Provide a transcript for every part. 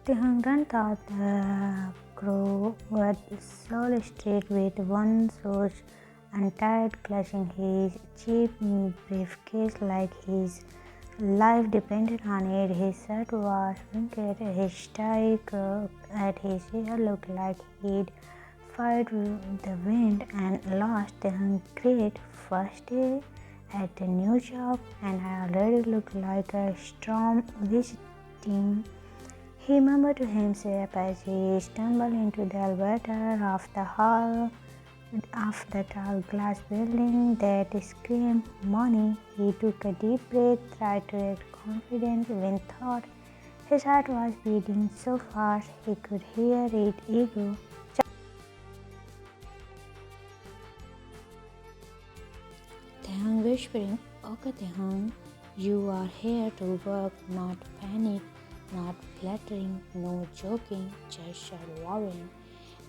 Ran thought the crow would slowly street with one shoes untied, clutching his cheap briefcase like his life depended on it. His shirt was wrinkled, his tie crooked, and his hair looked like he'd fight the wind and lost. The great first day at the new job, and I already looked like a storm visiting. He murmured to himself as he stumbled into the elevator of the hall of the tall glass building that screamed money. He took a deep breath, tried to act confident when thought his heart was beating so fast he could hear it echo. Taehyung whispering, "Okay, Taehyung, you are here to work, not panic, not flattering, no joking, just surviving."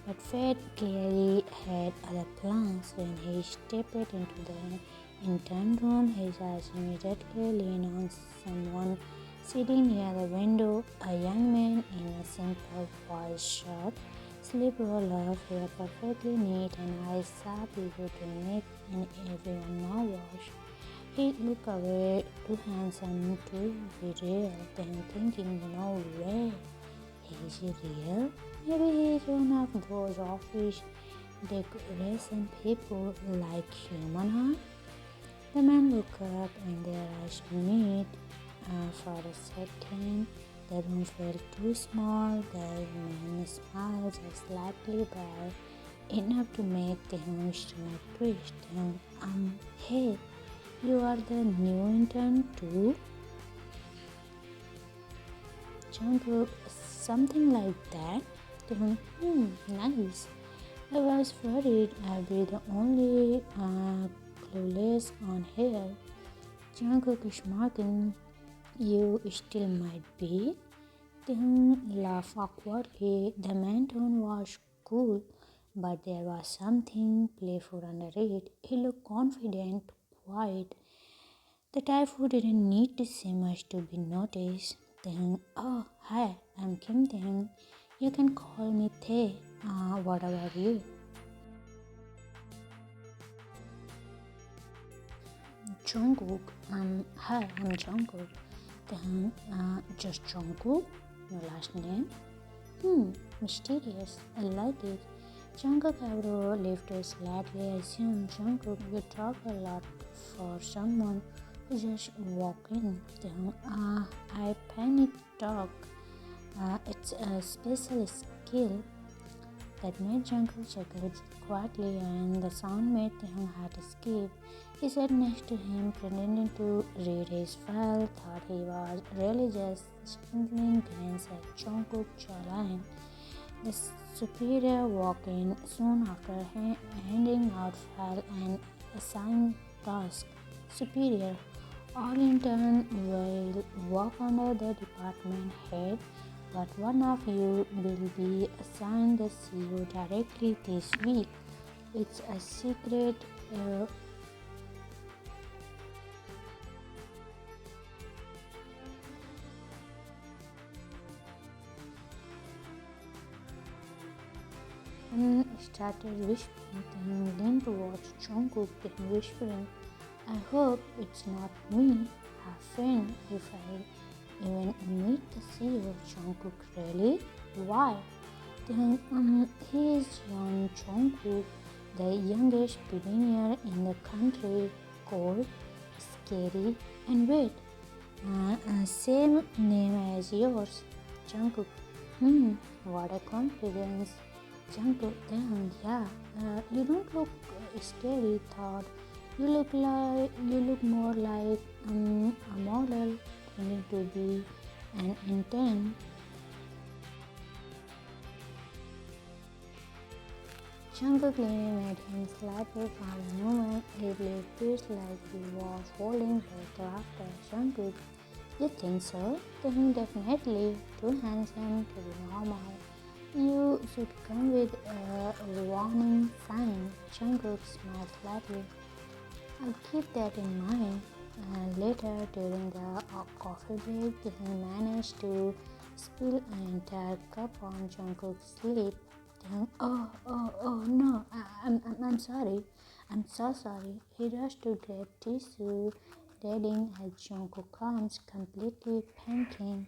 But fate clearly had other plans. When he stepped into the intern room, his eyes immediately leaned on someone sitting near the window, a young man in a simple white shirt, sleeve roll-up, hair perfectly neat, and eyes sharp, eager to make everyone nervous. He looked away, too handsome to be real, then thinking, no way, is he real? Maybe he is one of those office decoration people like human heart. The man looked up and their eyes met. For a second, the room felt too small. The man smiled just slightly bright, enough to make the stomach twist. Hey, you are the new intern too? Jungkook, something like that. Nice. I was worried I'd be the only clueless on here. Jungkook is smirking. You still might be. Taehyung laughed awkwardly. The man's tone was cool, but there was something playful under it. He looked confident, quiet, the type who didn't need to say much to be noticed. Taehyung, oh, hi, I'm Kim Taehyung. You can call me Tae. What about you? Jungkook. Hi, I'm Jungkook. Taehyung, just Jungkook? No last name? Mysterious. I like it. Jungkook eyebrow lifted slightly. I assume Jungkook, you talk a lot for someone who just walked in. Taehyung, I panic talk. It's a special skill. That made Jungkook chuckle quietly, and the sound made Taehyung heart skip. He sat next to him, pretending to read his file, thought he was really just sprinkling glance at Jungkook's jawline. The superior walked in soon after handing out file and assigned task. Superior, all intern will work under the department head, but one of you will be assigned the CEO directly this week. It's a secret. And started whispering, then leaned towards Jungkook, then whispering, I hope it's not me, her friend, if I even meet the CEO. Jungkook, really? Why? Then, he is young Jungkook, the youngest billionaire in the country, cold, scary, and wait, same name as yours. Jungkook, what a confidence. Jungkook, damn, yeah, you don't look scary, thought. You look more like a model pretending to be an intern. Jungkook leaning at him slightly for a moment. It feels like he was holding back laughter. Jungkook, you think so? Then definitely too handsome to be normal. You should come with a warning sign. Jungkook smiled slightly. I'll keep that in mind. Later, during the coffee break, he managed to spill an entire cup on Jungkook's lip. Then, oh, no, I'm sorry. I'm so sorry. He rushed to get tissue, reading as Jungkook comes, completely panicking.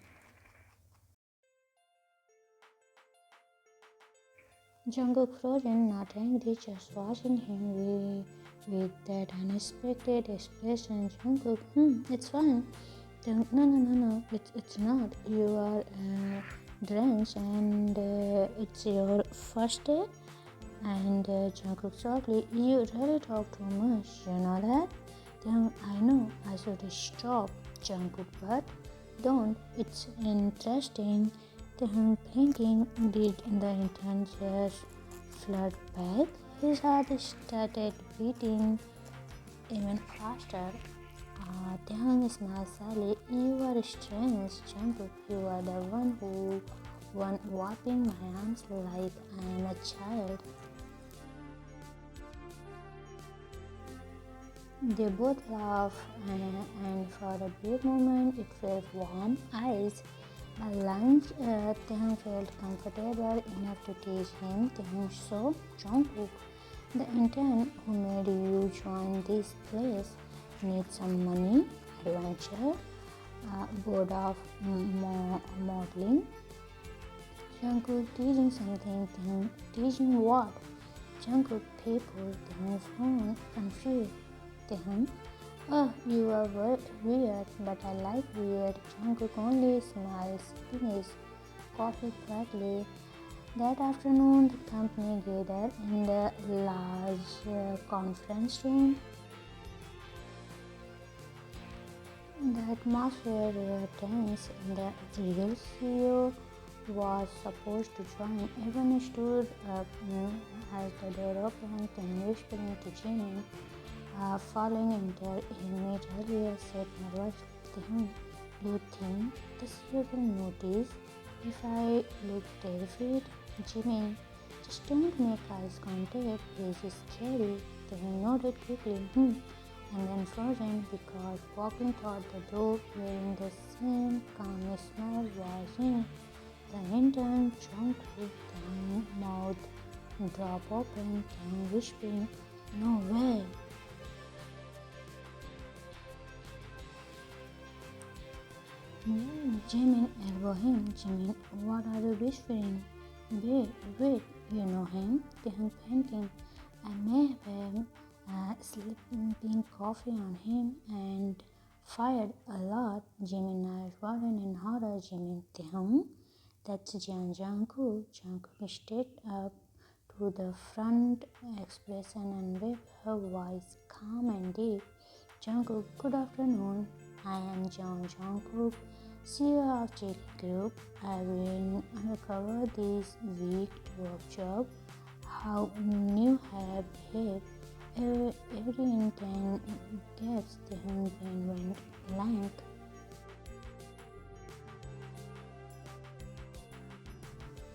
Jungkook frozen, not angry, just watching him with that unexpected expression. Jungkook, it's fine. No, it's not. You are drenched and it's your first day. And Jungkook softly, you really talk too much, you know that? Then I know I should stop, Jungkook, but don't. It's interesting. Then thinking, did the intern just flirt back? His heart started beating even faster. Taehyung smiled sadly. You are strange, Jungkook. You are the one wiping my arms like I am a child. They both laughed, and for a brief moment it felt warm eyes. At lunch, Taehyung felt comfortable enough to teach him. Taehyung saw Jungkook, the intern who made you join this place, need some money, adventure, bored of modeling. Jungkook teaching something, Taehyung teaching what? Jungkook people, Taehyung phone, confused. Taehyung, oh, you are weird, but I like weird. Jungkook only smiles, sipping his coffee quietly. That afternoon, the company gathered in the large conference room. The atmosphere was tense, and the real CEO was supposed to join. Everyone stood up as the door opened and whispering to Jimin. Following Inter, he earlier said nervously to him, do you think the CEO will notice if I look terrified? Jimin, just don't make eyes contact, this is scary. Then he nodded quickly, and then frozen because walking toward the door wearing the same calm smile was him. The intern Jungkook, the mouth drop open, and whispering, no way. Jimin elbowed him. Jimin, what are you whispering? Wait, you know him? Taehyung panicking. I may have slipping coffee on him and fired a lot. Jimin eyes widened in horror. Jimin, Taehyung? That's Jungkook. Jungkook stepped up to the front expression and with her voice calm and deep. Jungkook, good afternoon. I am Jungkook, CEO of JD Group. I've been undercover this week to observe how new have behaved. Every intern gets the brain went blank.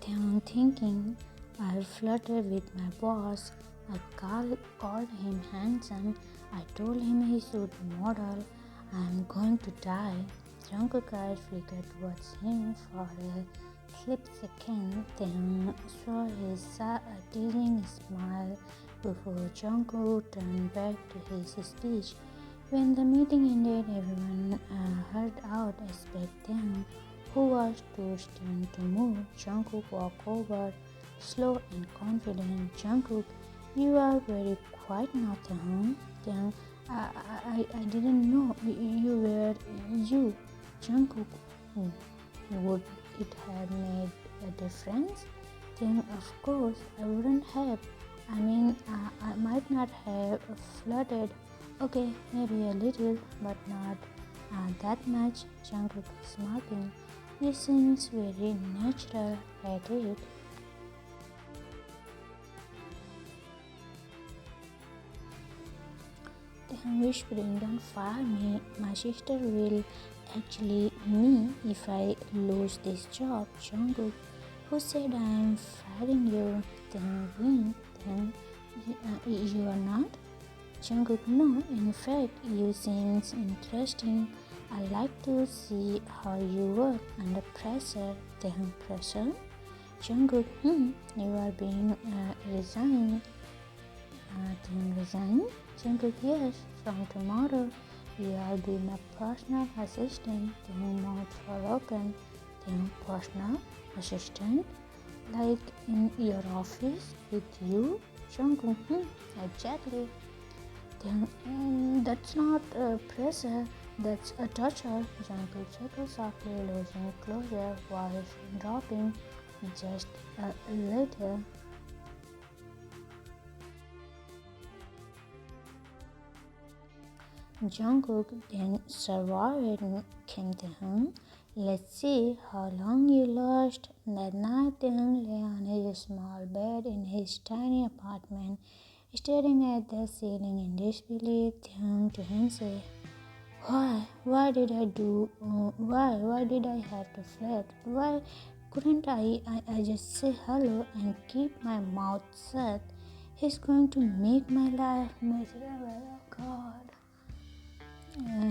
Then thinking, I flirted with my boss. I called him handsome. I told him he should model. I'm going to die. Jungkook eyes flickered towards him for a split second, then saw his teasing smile before Jungkook turned back to his speech. When the meeting ended, everyone heard out except them, who was too stunned to move. Jungkook walked over, slow and confident. Jungkook, you are very quiet now, Taehyung. I didn't know you were you. Jungkook, would it have made a difference? Then of course I wouldn't have. I might not have flirted. Okay, maybe a little, but not that much. Jungkook smirking. You seems very natural at it. Taehyung whispering, don't fire me. My sister will actually me if I lose this job. Jungkook, who said I am firing you? Then you are not? Jungkook, no. In fact, you seems interesting. I like to see how you work under pressure. Taehyung, pressure? Jungkook, you are being resigned. Taehyung, resign? Jungkook, yes, from tomorrow you will be my personal assistant. Taehyung, mouth for open. Taehyung, personal assistant? Like in your office with you? Jungkook, exactly. That's not pressure, that's a torture. Jungkook chuckles softly, losing closure, voice dropping just later. Jungkook then survived Kim Taehyung. Let's see how long you last. That night, Taehyung lay on his small bed in his tiny apartment, staring at the ceiling in disbelief. Taehyung to him say, Why did I do? Why did I have to flirt? Why couldn't I just say hello and keep my mouth shut? He's going to make my life miserable. Oh God.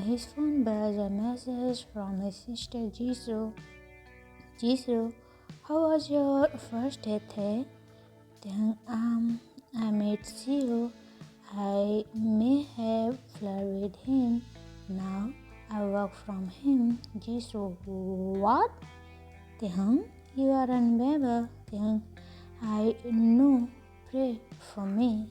His phone bears a message from his sister Jisoo. Jisoo, how was your first day, Tae? Then, I met Zero. I may have flirted with him. Now I work from him. Jisoo, what? Taehyung, you are unbearable. Taehyung, I know. Pray for me.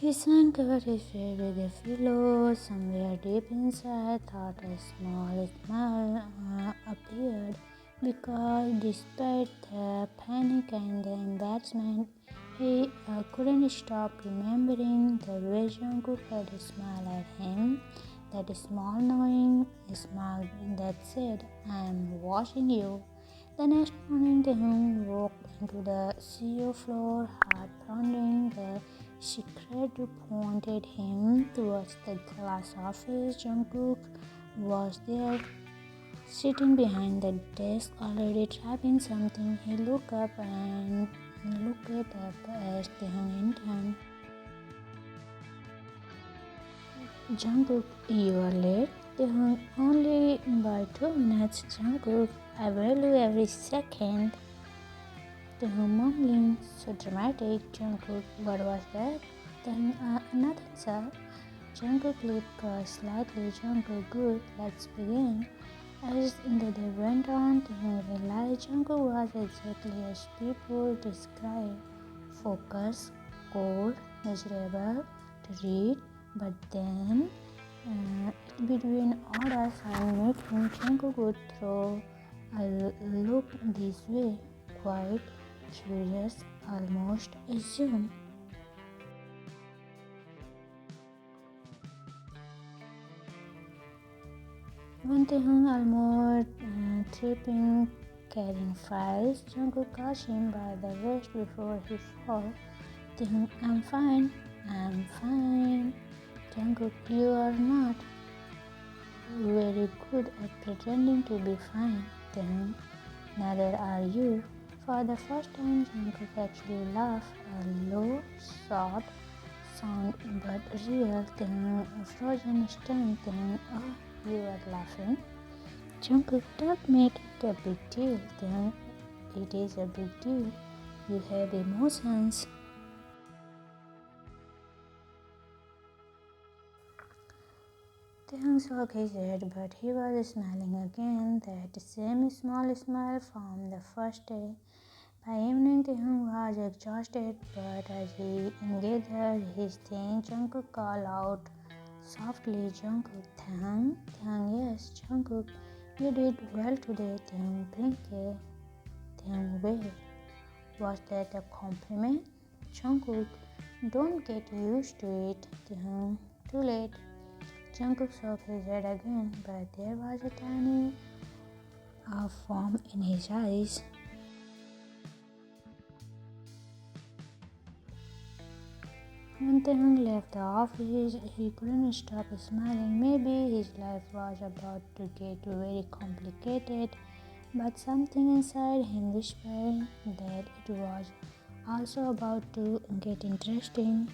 His hand covered his face with a pillow. Somewhere deep inside, thought a small smile appeared because, despite the panic and the embarrassment, he couldn't stop remembering the way Jungkook had smiled at him. That small, knowing smile that said, "I am watching you." The next morning, Taehyung walked into the CEO floor, heart pounding. The secretary pointed him towards the glass office. Jungkook was there, sitting behind the desk, already typing something. He looked up as Taehyung entered. Jungkook, you are late. Taehyung, only by 2 minutes. Jungkook, I value every second. Taehyung mumbling, so dramatic. Jungkook, what was that? Then nothing, sir. Jungkook lip crossed slightly. Jungkook, good, let's begin. As the day went on, Taehyung realized Jungkook was exactly as people describe. Focused, cold, miserable to read, but then between orders and meetings, Jungkook would throw a look this way, quite curious, almost assume. When Taehyung almost tripping, carrying files, Jungkook caught him by the wrist before he fell. Taehyung, I'm fine, I'm fine. Jungkook, you are not very good at pretending to be fine. Taehyung, neither are you. For the first time, Jungkook actually laughed, a low, soft sound but real. Taehyung, frozen stunned. Taehyung, oh, you are laughing. Jungkook, don't make it a big deal. Taehyung, it is a big deal. You have emotions. Taehyung shook his head, but he was smiling again, that same small smile from the first day. By evening, Taehyung was exhausted, but as he gathered his things, Jungkook called out softly, Jungkook, Taehyung? Taehyung, yes, Jungkook, you did well today. Taehyung, blinked. Taehyung, wait, was that a compliment? Jungkook, don't get used to it. Taehyung, too late. Jungkook shook his head again, but there was a tiny foam in his eyes. When Taehyung left the office, he couldn't stop smiling. Maybe his life was about to get very complicated, but something inside him whispered that it was also about to get interesting.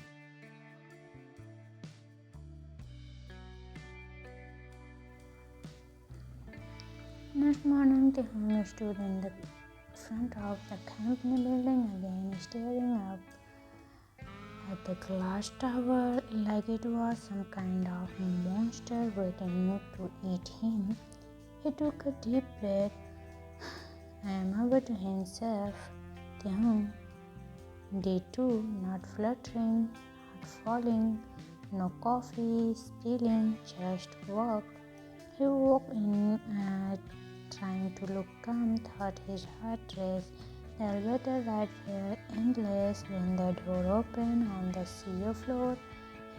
Next morning, Taehyung stood in the front of the company building again, staring up at the glass tower like it was some kind of monster waiting to eat him. He took a deep breath and murmured to himself, Taehyung, day two, not fluttering, not falling, no coffee spilling, just work. He walked in trying to look calm, thought his heart raced. The elevator ride felt endless. When the door opened on the CEO floor,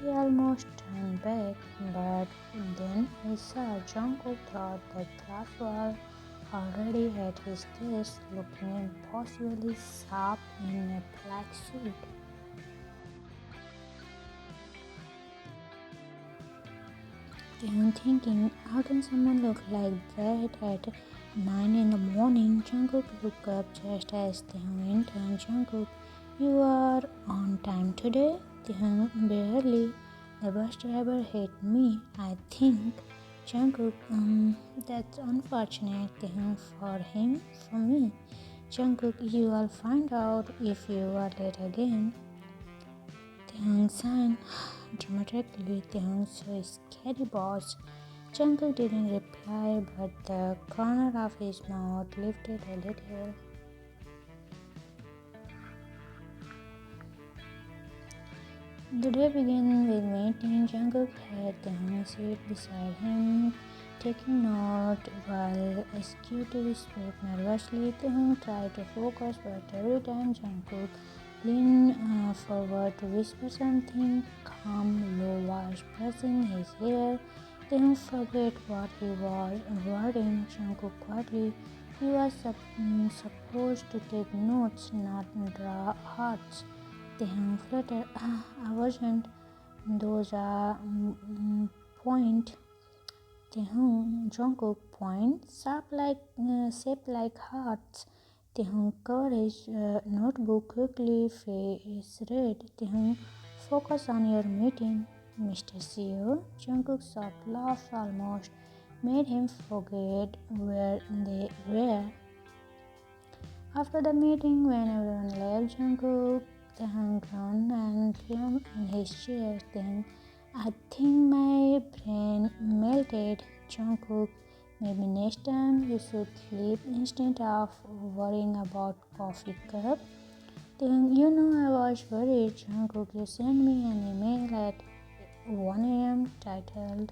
he almost turned back, but then he saw Jungkook through the glass wall, already at his desk, looking impossibly sharp in a black suit. I'm thinking, how can someone look like that at 9 in the morning? Jungkook looked up just as Taehyung entered. Jungkook, you are on time today? Taehyung, barely. The bus driver hit me, I think. Jungkook, that's unfortunate. Taehyung, for him, for me. Jungkook, you will find out if you are late again. Taehyung sang dramatically. Taehyung so scary boss. Jungkook didn't reply, but the corner of his mouth lifted a little. The day began with meeting. Jungkook had Taehyung sit beside him, taking note while executives spoke nervously. Taehyung tried to focus, but every time Jungkook leaned forward to whisper something calm, Lo was brushing his hair. Taehyung forgot what he was wording. Jungkook quietly. He was supposed to take notes, not draw hearts. Taehyung fluttered. I wasn't. Those are point. Taehyung, Jungkook point, shaped like hearts. Taehyung covered his notebook quickly, face red. Taehyung, focus on your meeting, Mr. CEO. Jungkook's soft laugh almost made him forget where they were. After the meeting, when everyone left, Jungkook, Taehyung groaned and slumped in his chair. Then, I think my brain melted. Jungkook, maybe next time you should sleep instead of worrying about coffee cup. Then, you know I was worried. Jungkook, you sent me an email at 1 a.m. titled,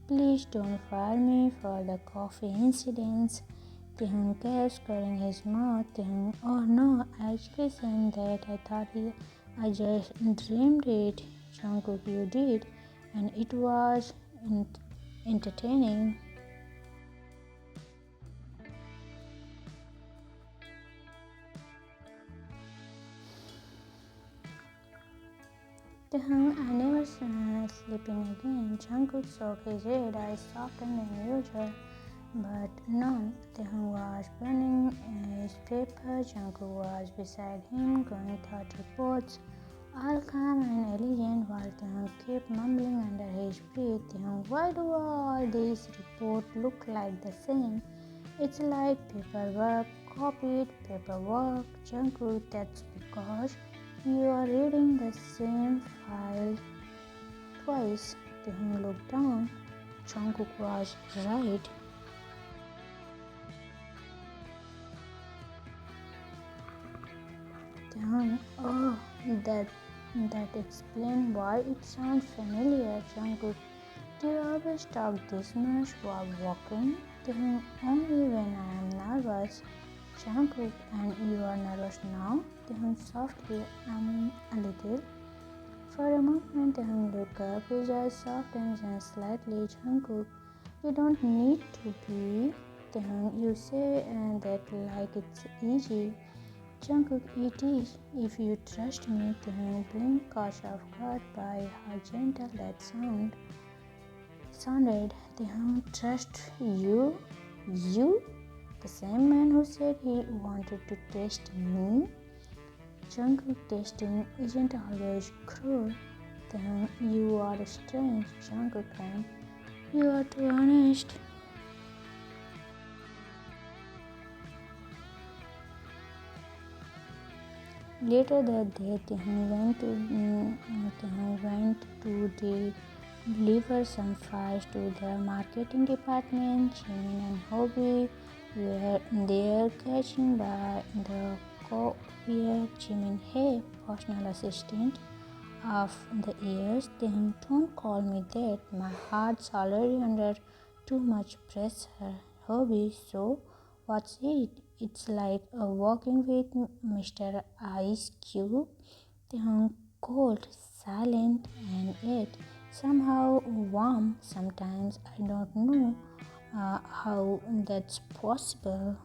Please don't fire me for the coffee incidents. Taehyung kept covering his mouth. Taehyung, oh no, I actually sent that. I thought I just dreamed it. Jungkook, you did, and it was entertaining. Taehyung, I never sleeping again. Jungkook shook his head, eyes softened than usual, but none. Taehyung was burning his paper. Jungkook was beside him, going through reports, all calm and elegant, while Taehyung kept mumbling under his breath. Taehyung, why do all these reports look like the same? It's like paperwork, copied paperwork. Jungkook, that's because you are reading the same file twice. Taehyung looked down. Jungkook was right. Taehyung, oh, that explains why it sounds familiar. Jungkook, do you always talk this much while walking? Taehyung, only when I am nervous. Jungkook, and you are nervous now? Taehyung softly, a little. For a moment, Taehyung looked up, his eyes softened and slightly. Jungkook, you don't need to be. Taehyung, you say that like it's easy. Jungkook, it is. If you trust me. Taehyung blinked, caught off guard by how gentle that sounded. Taehyung, trust you? You? The same man who said he wanted to test me? Jungkook testing isn't always cruel. Then you are strange, Jungkook, and you are too honest. Later that day, Taehyung went to deliver some files to the marketing department. Jimin and Hobie were there catching by the courier. Jimin, hey, personal assistant of the years. Taehyung, don't call me that. My heart's already under too much pressure. Hobie, so what's it? It's like walking with Mr. Ice Cube. Taehyung, cold, silent, and yet somehow warm. Sometimes I don't know how that's possible.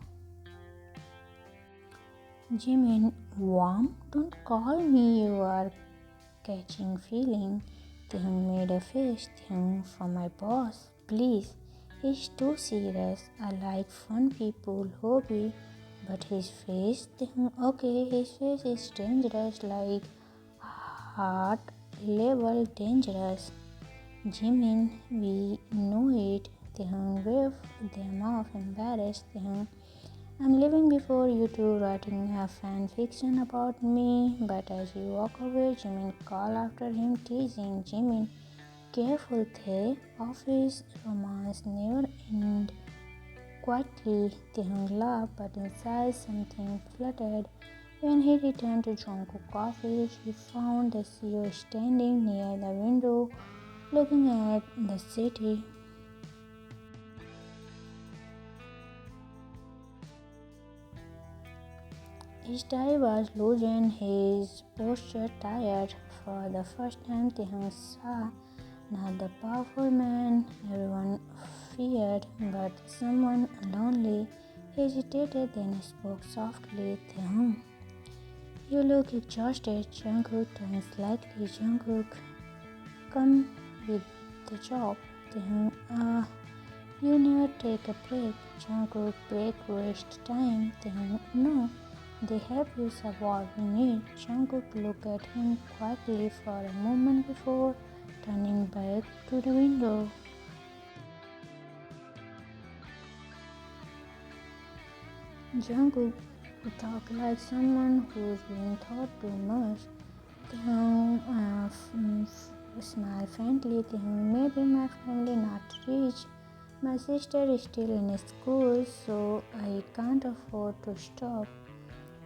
Jimin, warm? Don't call me. You are catching feeling. Taehyung made a face. Taehyung, from my boss, please. He's too serious. I like fun people, hobby. But his face, Taehyung, okay, his face is dangerous, like heart level dangerous. Jimin, we know it. Taehyung waved them off, embarrassed. Taehyung, I'm leaving before you two writing a fan fiction about me. But as you walk away, Jimin call after him, teasing Jimin, careful, Tae. Office romance never end quietly. Taehyung laughed, but inside something fluttered. When he returned to Jungkook's office, he found the CEO standing near the window, looking at the city. His tie was loose and his posture tired. For the first time, Taehyung saw not the powerful man everyone feared, but someone lonely. Hesitated, then spoke softly. Taehyung, you look exhausted. Jungkook turned slightly. Jungkook, come with the job. Taehyung, you never take a break. Jungkook, break waste time. Taehyung, no. They help you survive in it. Jungkook looked at him quietly for a moment before turning back to the window. Jungkook talked like someone who's been taught too much. Taehyung smiled faintly. Taehyung, maybe my family not rich. My sister is still in school, so I can't afford to stop.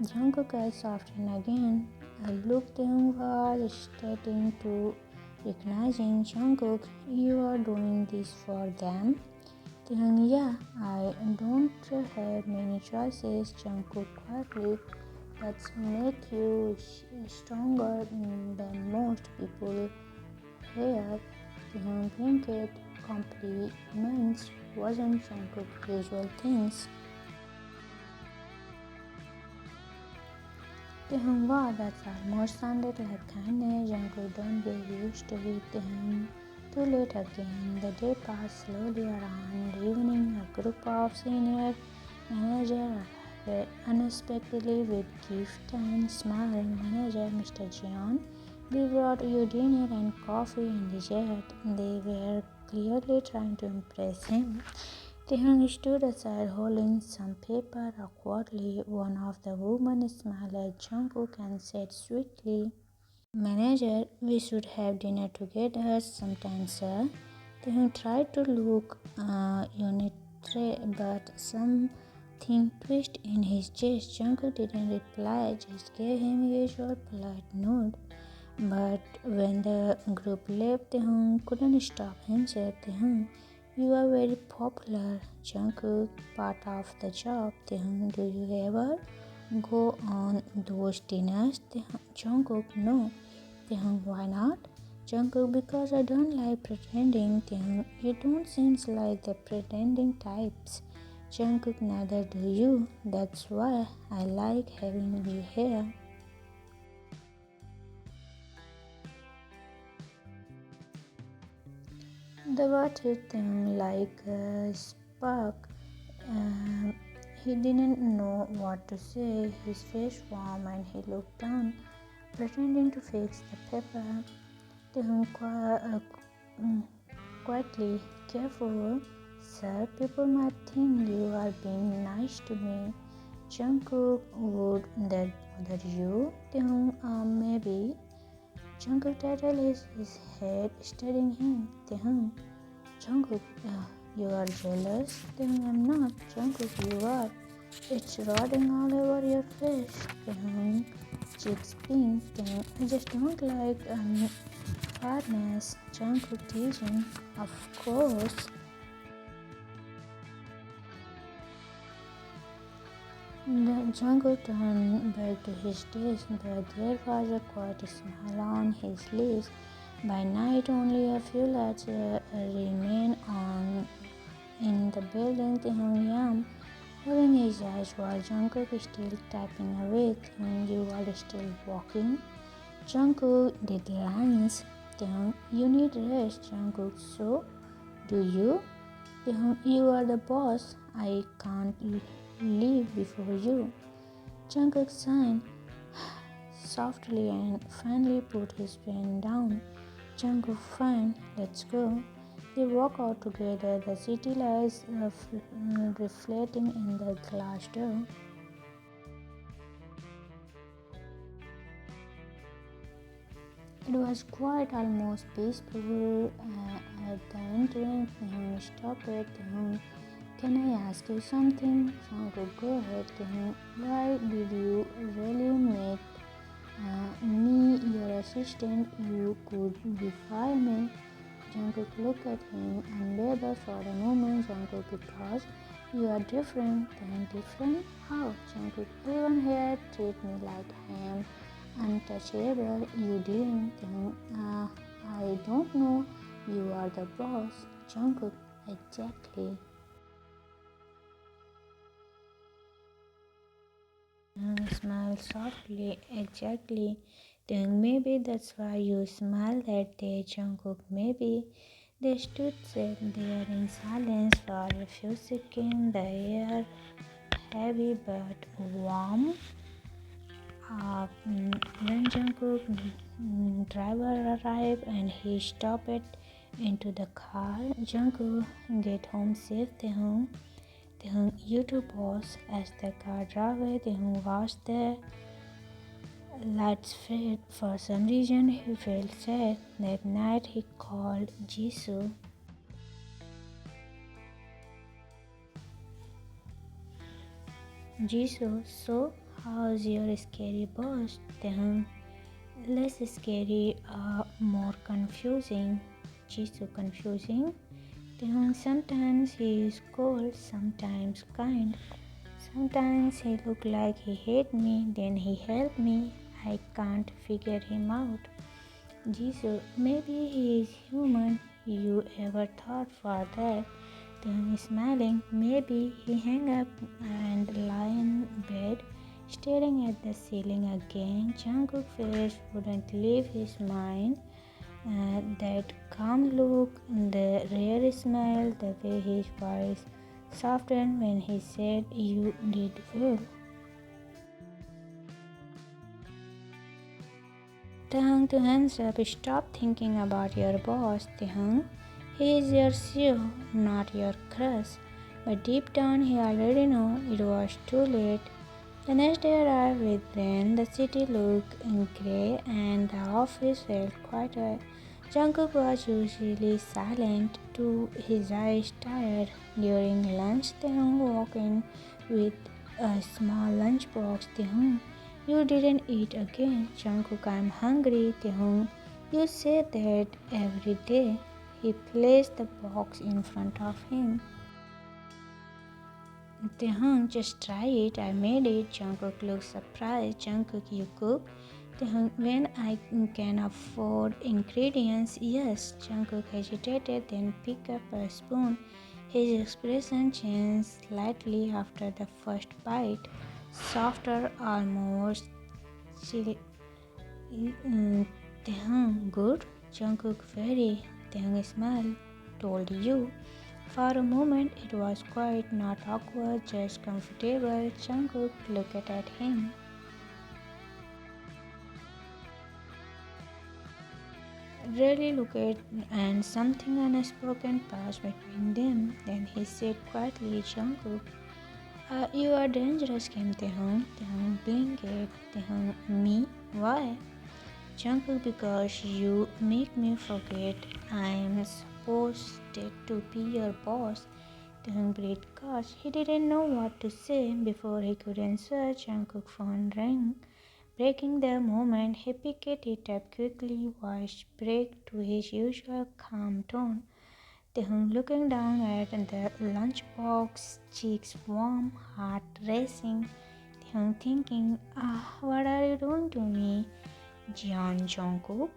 Jungkook eyes softened again. A look Taehyung was starting to recognizing. Jungkook, you are doing this for them? Taehyung, yeah, I don't have many choices. Jungkook quietly. That's make you stronger than most people here. Taehyung blinked. Compliments wasn't Jungkook's usual things. Taehyung, wow, that's almost sounded like kindness. Jungkook, don't get used to it. Taehyung, too late again. The day passed slowly around evening. A group of senior managers arrived unexpectedly with gift and smile. Manager, Mr. Jeon, we brought you dinner and coffee and dessert. They were clearly trying to impress him. Taehyung stood aside holding some paper awkwardly. One of the women smiled at Jungkook and said sweetly, Manager, we should have dinner together sometime, sir. Taehyung tried to look unitary, but something twisted in his chest. Jungkook didn't reply, just gave him a usual polite nod. But when the group left, Taehyung couldn't stop himself. Taehyung, you are very popular. Jungkook, part of the job. Taehyung, do you ever go on those dinners? Jungkook, no. Taehyung, why not? Jungkook, because I don't like pretending. Taehyung, you don't seem like the pretending types. Jungkook, neither do you. That's why I like having you here. The water hit him like a spark. Uh, He didn't know what to say. His face warmed and he looked down, pretending to fix the paper. Taehoon quietly, careful. Sir, people might think you are being nice to me. Jungkook, would that bother you? Taehoon, maybe. Jungkook tattled his head, studying him. Taehoon, Jungkook, you are jealous? Taehoon, I'm not. Jungkook, you are. It's rotting all over your face. Taehoon, cheeks pink. Taehoon, I just don't like fairness. Jungkook teasing. Of course. Jungkook turned back to his desk, but there was a quiet smile on his lips. By night, only a few lights remained on in the building. Taehoon Yam, rolling his eyes while Jungkook is still typing away. Taehoon, you are still walking. Jungkook did lines. Taehoon, you need rest. Jungkook, so do you? Taehoon, you are the boss. I can't leave before you. Jungkook sighed softly and finally put his pen down. Jungkook, fine, let's go. They walk out together, the city lights reflecting in the glass door. It was quiet, almost peaceful. At the entrance, Taehoon stopped it. Taehoon, can I ask you something? Jungkook, go ahead. Taehoon, why did you really make me your assistant? You could be fire me. Jungkook looked at him unaware for a moment. Jungkook, because you are different. Then different? How? Jungkook, everyone here treat me like I am untouchable. You didn't. I don't know. You are the boss. Jungkook, exactly. Smile softly, exactly. Then maybe that's why you smiled that day, Jungkook. Maybe. They stood there in silence for a few seconds, the air heavy but warm. When Jungkook driver arrived and he stopped into the car, Jungkook, get home safe, Taehoon. Taehoon, you too, boss. As the car driver, Taehoon watched the lights fade. For some reason, he felt sad. That night, he called Jisoo. Jisoo, so how's your scary boss? Taehoon, less scary, more confusing. Jisoo, confusing? Taehoon, sometimes he is cold, sometimes kind. Sometimes he look like he hate me, then he help me. I can't figure him out. Jisoo, maybe he is human. You ever thought for that? Then smiling, maybe he hang up and lie in bed, staring at the ceiling again. Jungkook's face wouldn't leave his mind. That calm look, the rare smile, the way his voice softened when he said, "You did well." Taehoon, to hands up, stop thinking about your boss, Taehoon. He is your CEO, not your crush. But deep down, he already knew it was too late. The next day arrived with rain. The city looked grey and the office felt quieter. Jungkook was usually silent, too, his eyes tired. During lunch, Taehoon walked in with a small lunchbox. Taehoon, you didn't eat again. Jungkook, I'm hungry. Taehoon, you say that every day. He placed the box in front of him. Taehoon, just try it. I made it. Jungkook looked surprised. Jungkook, you cook? Taehoon, when I can afford ingredients, yes. Jungkook hesitated, then picked up a spoon. His expression changed slightly after the first bite. Softer, almost chill. Taehoon, good? Jungkook, very. Taehoon smiled. Told you. For a moment, it was quiet, not awkward, just comfortable. Jungkook looked at him. Really looked, and something unspoken passed between them. Then he said quietly, Jungkook, you are dangerous, Kim Taehyung. Taehyung blinked. Taehyung, me? Why? Jungkook, because you make me forget I am supposed to be your boss. Taehyung breathed gosh. He didn't know what to say. Before he could answer, Jungkook's phone rang. Breaking the moment, he picked it up quickly, voice break to his usual calm tone. Taehyung looking down at the lunchbox, cheeks warm, heart racing. Taehyung thinking, what are you doing to me, Jungkook?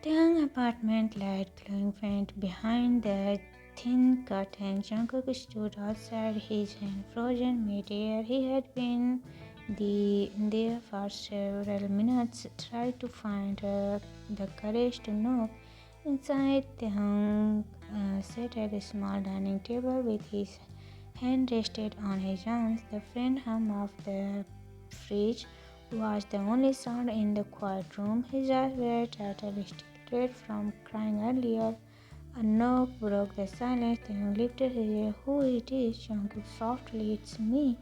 Taehyung apartment light glowing faint behind the thin curtain. Jungkook stood outside, his hand frozen mid-air. He had been there for several minutes, tried to find the courage to knock. Inside, Taehyung sat at a small dining table with his hand rested on his arms. The faint hum of the fridge was the only sound in the quiet room. His eyes were totally straight from crying earlier. A knock broke the silence. Taehyung lifted his head. Who it is? Jungkook softly. It's me.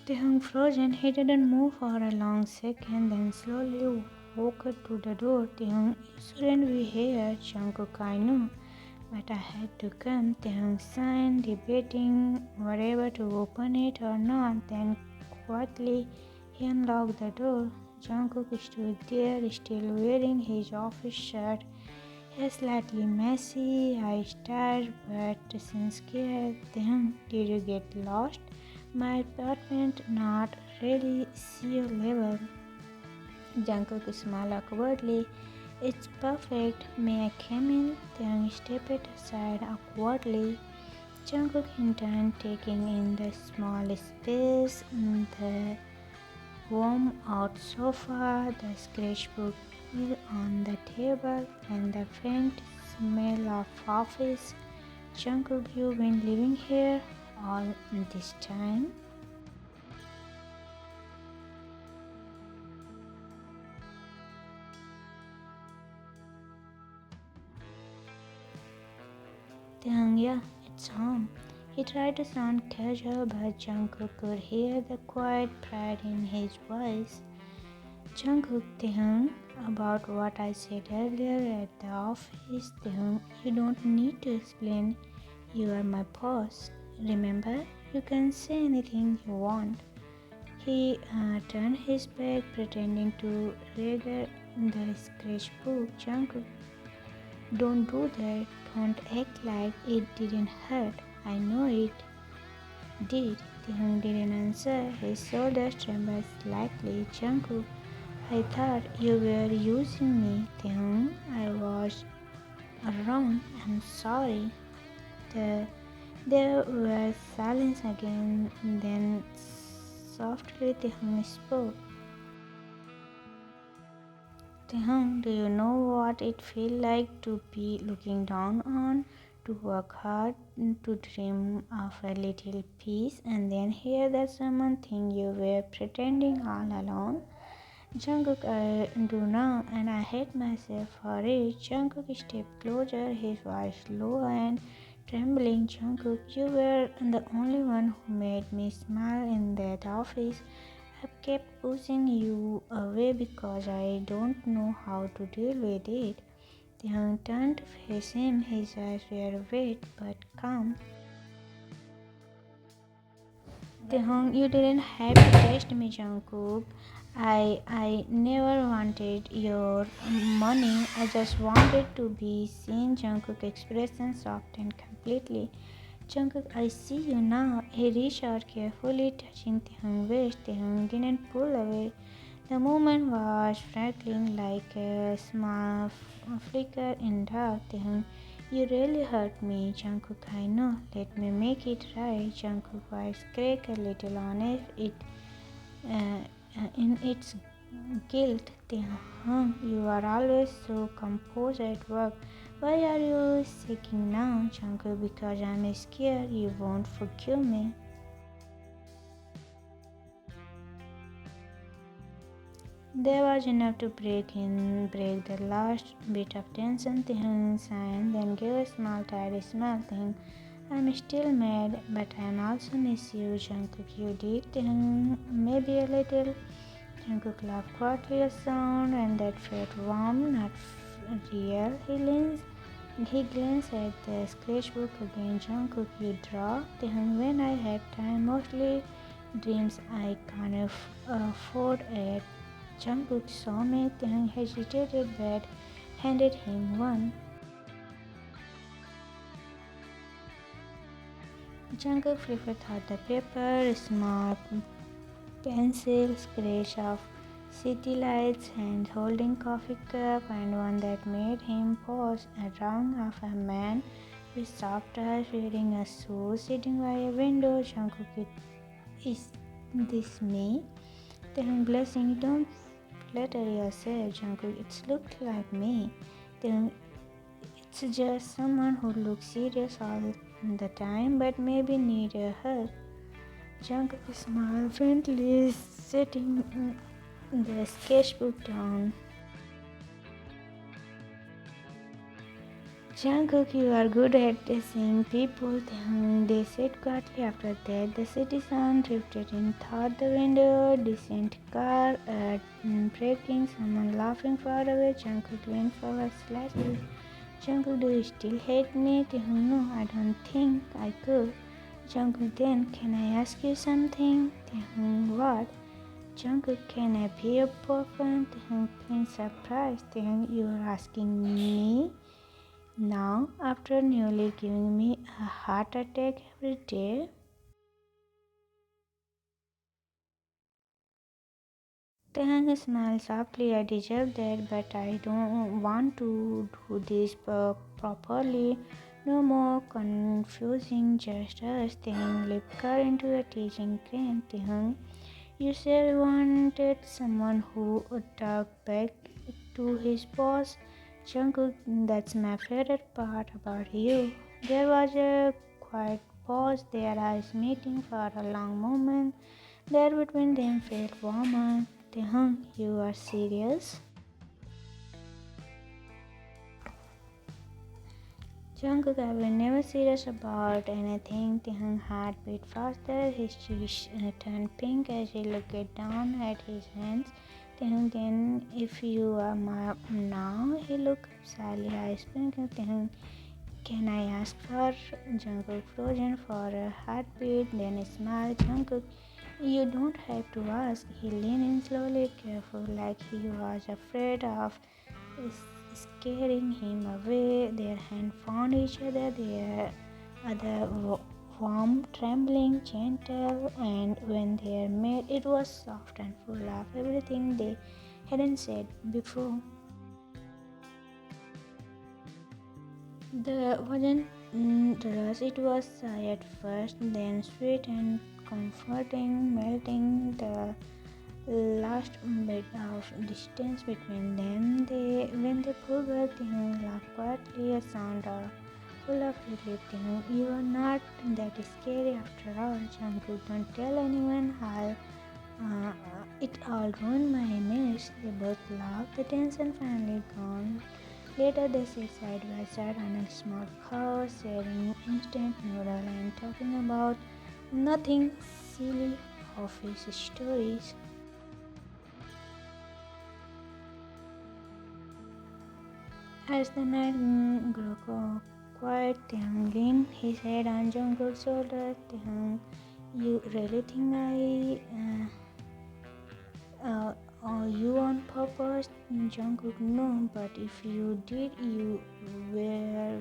Taehyung frozen. He didn't move for a long second, then slowly walked to the door. Taehyung, you shouldn't be here. Jungkook, I know, but I had to come. Taehyung signed, debating whether to open it or not. Then quietly he unlocked the door. Jungkook stood there, still wearing his office shirt. Hair slightly messy, eyes tired, but sincere. Taehyung, did you get lost? My apartment not really sea level. Jungkook smiled awkwardly. It's perfect. May I come in? Taehyung stepped aside awkwardly. Jungkook Intern taking in the small space, the warm out sofa, the sketchbook on the table, and the faint smell of office. Jungkook, you've been living here all this time? Taehyung, yeah, it's home. He tried to sound casual, but Jungkook could hear the quiet pride in his voice. Jungkook, Taehyung, about what I said earlier at the office. Taehyung, you don't need to explain. You are my boss. Remember, you can say anything you want. He turned his back, pretending to read the sketchbook. Jungkook, don't do that. Don't act like it didn't hurt. I know it did. Taehyung didn't answer. His shoulders trembled slightly. Jungkook, I thought you were using me. Taehyung, I was wrong. I'm sorry. There was silence again. Then softly Taehyung spoke. Taehyung, do you know what it feels like to be looking down on, to work hard, to dream of a little peace, and then hear that someone think you were pretending all along? Jungkook, I do now, and I hate myself for it. Jungkook stepped closer, his voice low and trembling. Jungkook, you were the only one who made me smile in that office. I've kept pushing you away because I don't know how to deal with it. Taehyung turned to face him. His eyes were wet but calm. Taehyung, you didn't have to test me, Jungkook. I never wanted your money. I just wanted to be seen. Jungkook's expression softened completely. Jungkook, I see you now. He reached out carefully, touching Taehyung's waist. Taehyung didn't pull away. The moment was flickering like a small flicker in dark. Taehyung, you really hurt me, Jungkook. I know. Let me make it right. Jungkook's voice cracked a little honest. Uh, in its guilt. You are always so composed at work. Why are you shaking now, Jungkook? Because I'm scared you won't forgive me. There was enough to break the last bit of tension. Taehyung sighed, then gave a small, tired smile. Taehyung, I'm still mad, but I also miss you, Jungkook. You did, Taehyung, maybe a little. Jungkook laughed quietly, a sound, and that felt warm, not real. He glanced at the sketchbook again. Jungkook, you draw? Taehyung, when I have time, mostly dreams I can't afford at. Jungkook saw me. Taehyung hesitated but handed him one. Jungkook flipped through the paper, small pencil sketch of city lights, hand holding coffee cup, and one that made him pause. A drawing of a man with soft eyes wearing a suit sitting by a window. Jungkook, is this me? Taehyung blushing, don't flatter yourself, Jungkook. It's looked like me. Taehyung, it's just someone who looks serious all the time, but maybe need a hug. Jungkook smiled faintly, setting the sketchbook down. Jungkook, you are good at seeing people. They said quietly. After that, the city sound drifted in through the window. Distant car, braking, someone laughing far away. Jungkook leaned forward slightly. Jungkook, do you still hate me? No, I don't think I could. Jungkook, then can I ask you something? What? Jungkook, can I be your boyfriend? In surprise. You are asking me? Now, after nearly giving me a heart attack every day? Taehyung smiled softly. I deserve that, but I don't want to do this properly. No more confusing gestures. Taehyung leaped her into a teaching grin. Taehyung, you said you wanted someone who would talk back to his boss. Jungkook, that's my favorite part about you. There was a quiet pause, their eyes meeting for a long moment. There between them felt warmer. Taehyung, you are serious? Jungkook, I was never serious about anything. Taehyung's heart beat faster. His cheeks turned pink as he looked down at his hands. Taehyung, then if you are my now, he looked up sadly, eyes pink. Taehyung, can I ask for? Jungkook frozen for a heartbeat, then smiled. Jungkook, you don't have to ask. He leaned in slowly, careful, like he was afraid of scaring him away. Their hands found each other, their other warm, trembling, gentle, and when they met, it was soft and full of everything they hadn't said before. The wasn't rush, it was shy at first, then sweet and comforting, melting the last bit of distance between them. When they pulled back, Taehyung laughed quietly, a sound full of relief. Taehyung, you are not that scary after all. Jungkook, don't tell anyone how it all ruined my image. They both laughed, the tension finally gone. Later they sat side by side on a small couch, sharing instant noodle and talking about nothing silly office stories. As the night grew quiet, Taehyung leaned his head on Jungkook's shoulder. Taehyung, you really think you on purpose? Jungkook, no, but if you did, you were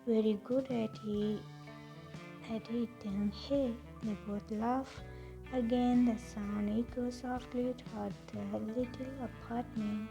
very good at it. Taehyung, hey, they both laughed. Again, the sound echoed softly throughout the little apartment.